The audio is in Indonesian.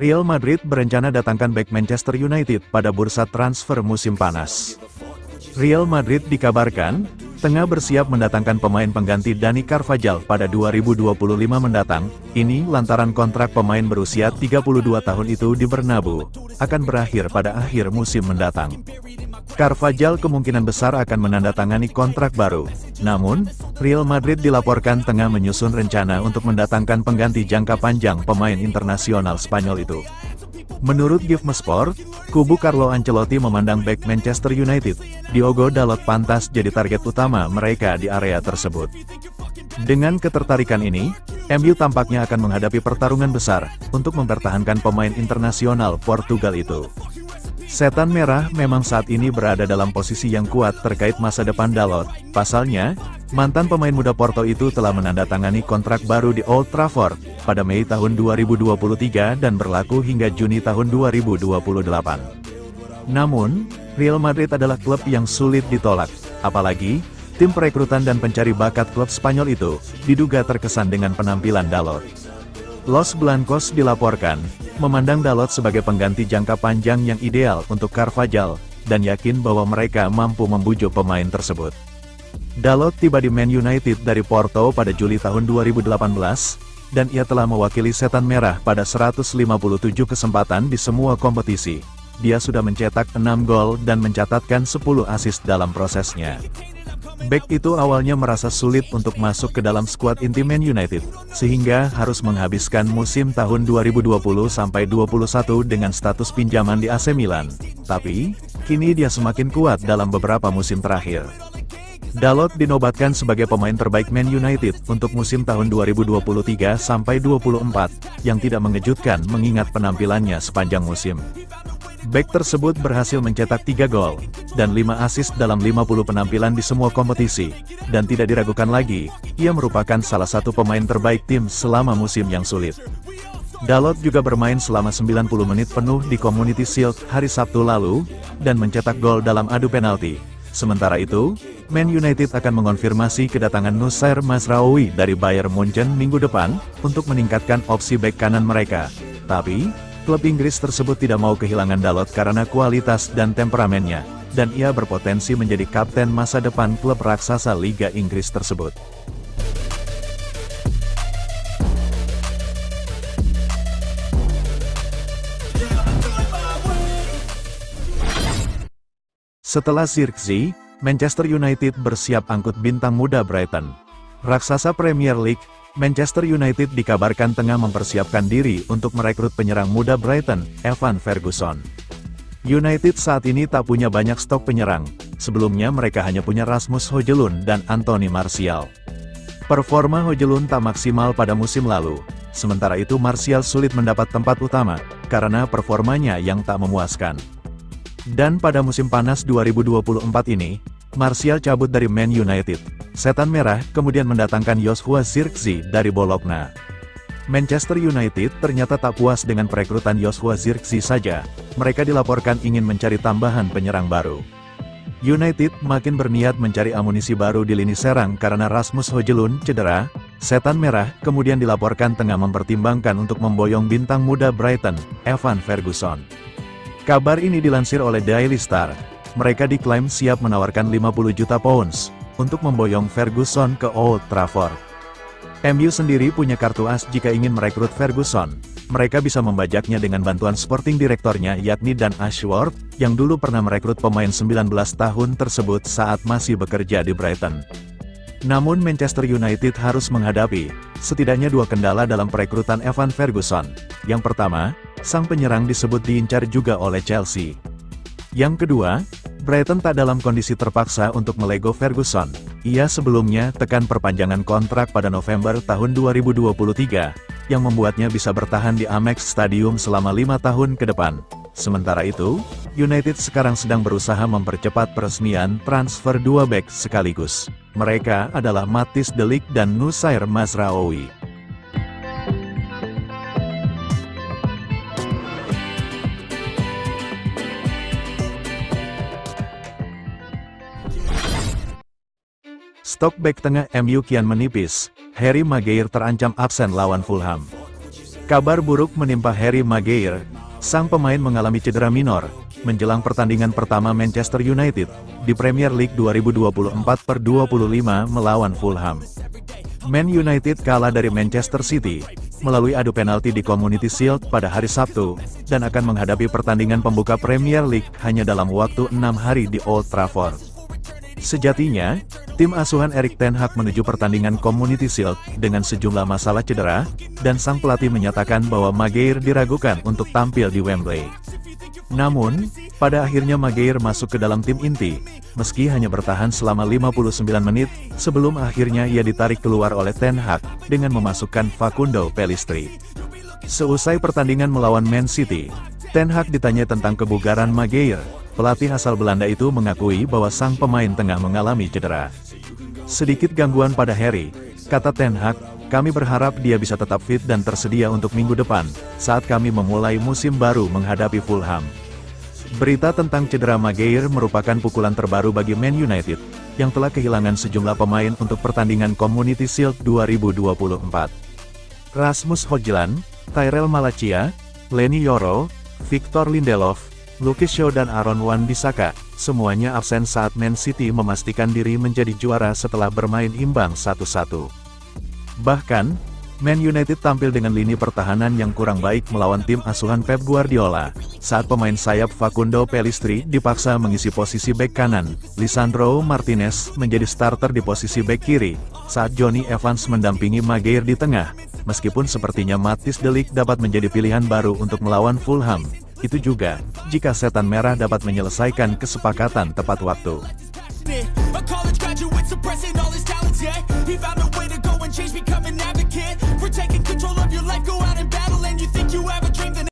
Real Madrid berencana datangkan bek Manchester United pada bursa transfer musim panas. Real Madrid dikabarkan tengah bersiap mendatangkan pemain pengganti Dani Carvajal pada 2025 mendatang. Ini lantaran kontrak pemain berusia 32 tahun itu di Bernabeu akan berakhir pada akhir musim mendatang. Carvajal kemungkinan besar akan menandatangani kontrak baru. Namun, Real Madrid dilaporkan tengah menyusun rencana untuk mendatangkan pengganti jangka panjang pemain internasional Spanyol itu. Menurut GiveMeSport, kubu Carlo Ancelotti memandang bek Manchester United, Diogo Dalot pantas jadi target utama mereka di area tersebut. Dengan ketertarikan ini, MU tampaknya akan menghadapi pertarungan besar untuk mempertahankan pemain internasional Portugal itu. Setan Merah memang saat ini berada dalam posisi yang kuat terkait masa depan Dalot. Pasalnya, mantan pemain muda Porto itu telah menandatangani kontrak baru di Old Trafford pada Mei tahun 2023 dan berlaku hingga Juni tahun 2028. Namun, Real Madrid adalah klub yang sulit ditolak, apalagi tim perekrutan dan pencari bakat klub Spanyol itu diduga terkesan dengan penampilan Dalot. Los Blancos dilaporkan memandang Dalot sebagai pengganti jangka panjang yang ideal untuk Carvajal, dan yakin bahwa mereka mampu membujuk pemain tersebut. Dalot tiba di Man United dari Porto pada Juli tahun 2018, dan ia telah mewakili Setan Merah pada 157 kesempatan di semua kompetisi. Dia sudah mencetak 6 gol dan mencatatkan 10 assist dalam prosesnya. Bek itu awalnya merasa sulit untuk masuk ke dalam skuad inti Man United, sehingga harus menghabiskan musim tahun 2020-21 dengan status pinjaman di AC Milan. Tapi, kini dia semakin kuat dalam beberapa musim terakhir. Dalot dinobatkan sebagai pemain terbaik Man United untuk musim tahun 2023-24, yang tidak mengejutkan mengingat penampilannya sepanjang musim. Bek tersebut berhasil mencetak 3 gol, dan 5 assist dalam 50 penampilan di semua kompetisi, dan tidak diragukan lagi, ia merupakan salah satu pemain terbaik tim selama musim yang sulit. Dalot juga bermain selama 90 menit penuh di Community Shield hari Sabtu lalu, dan mencetak gol dalam adu penalti. Sementara itu, Man United akan mengonfirmasi kedatangan Noussair Mazraoui dari Bayern Munchen minggu depan, untuk meningkatkan opsi bek kanan mereka. Tapi, klub Inggris tersebut tidak mau kehilangan Dalot karena kualitas dan temperamennya, dan ia berpotensi menjadi kapten masa depan klub raksasa Liga Inggris tersebut. Setelah Zirkzee, Manchester United bersiap angkut bintang muda Brighton. Raksasa Premier League, Manchester United dikabarkan tengah mempersiapkan diri untuk merekrut penyerang muda Brighton, Evan Ferguson. United saat ini tak punya banyak stok penyerang, sebelumnya mereka hanya punya Rasmus Højlund dan Anthony Martial. Performa Højlund tak maksimal pada musim lalu, sementara itu Martial sulit mendapat tempat utama, karena performanya yang tak memuaskan. Dan pada musim panas 2024 ini, Martial cabut dari Man United. Setan Merah kemudian mendatangkan Joshua Zirkzee dari Bologna. Manchester United ternyata tak puas dengan perekrutan Joshua Zirkzee saja, mereka dilaporkan ingin mencari tambahan penyerang baru. United makin berniat mencari amunisi baru di lini serang karena Rasmus Højlund cedera. Setan Merah kemudian dilaporkan tengah mempertimbangkan untuk memboyong bintang muda Brighton, Evan Ferguson. Kabar ini dilansir oleh Daily Star. Mereka diklaim siap menawarkan 50 juta pounds untuk memboyong Ferguson ke Old Trafford. MU sendiri punya kartu as jika ingin merekrut Ferguson. Mereka bisa membajaknya dengan bantuan sporting direktornya yakni Dan Ashworth, yang dulu pernah merekrut pemain 19 tahun tersebut saat masih bekerja di Brighton. Namun Manchester United harus menghadapi setidaknya 2 kendala dalam perekrutan Evan Ferguson. Yang pertama, sang penyerang disebut diincar juga oleh Chelsea. Yang kedua, Brighton tak dalam kondisi terpaksa untuk melego Ferguson. Ia sebelumnya tekan perpanjangan kontrak pada November tahun 2023, yang membuatnya bisa bertahan di Amex Stadium selama 5 tahun ke depan. Sementara itu, United sekarang sedang berusaha mempercepat peresmian transfer 2 bek sekaligus. Mereka adalah Matthijs de Ligt dan Noussair Mazraoui. Stok bek tengah MU kian menipis, Harry Maguire terancam absen lawan Fulham. Kabar buruk menimpa Harry Maguire. Sang pemain mengalami cedera minor menjelang pertandingan pertama Manchester United di Premier League 2024/25 melawan Fulham. Man United kalah dari Manchester City melalui adu penalti di Community Shield pada hari Sabtu, dan akan menghadapi pertandingan pembuka Premier League hanya dalam waktu 6 hari di Old Trafford. Sejatinya, tim asuhan Erik ten Hag menuju pertandingan Community Shield dengan sejumlah masalah cedera, dan sang pelatih menyatakan bahwa Maguire diragukan untuk tampil di Wembley. Namun, pada akhirnya Maguire masuk ke dalam tim inti, meski hanya bertahan selama 59 menit, sebelum akhirnya ia ditarik keluar oleh ten Hag dengan memasukkan Facundo Pellistri. Seusai pertandingan melawan Man City, ten Hag ditanya tentang kebugaran Maguire. Pelatih asal Belanda itu mengakui bahwa sang pemain tengah mengalami cedera. Sedikit gangguan pada Harry, kata ten Hag, kami berharap dia bisa tetap fit dan tersedia untuk minggu depan, saat kami memulai musim baru menghadapi Fulham. Berita tentang cedera Maguire merupakan pukulan terbaru bagi Man United, yang telah kehilangan sejumlah pemain untuk pertandingan Community Shield 2024. Rasmus Højlund, Tyrell Malacia, Leny Yoro, Victor Lindelof, Luke Shaw dan Aaron Wan-Bissaka, semuanya absen saat Man City memastikan diri menjadi juara setelah bermain imbang 1-1. Bahkan, Man United tampil dengan lini pertahanan yang kurang baik melawan tim asuhan Pep Guardiola, saat pemain sayap Facundo Pellistri dipaksa mengisi posisi bek kanan, Lisandro Martinez menjadi starter di posisi bek kiri, saat Jonny Evans mendampingi Maguire di tengah. Meskipun sepertinya Matthijs de Ligt dapat menjadi pilihan baru untuk melawan Fulham, itu juga jika Setan Merah dapat menyelesaikan kesepakatan tepat waktu. A college graduate suppressing all his talents, yeah. He found a way to go and change, become an advocate.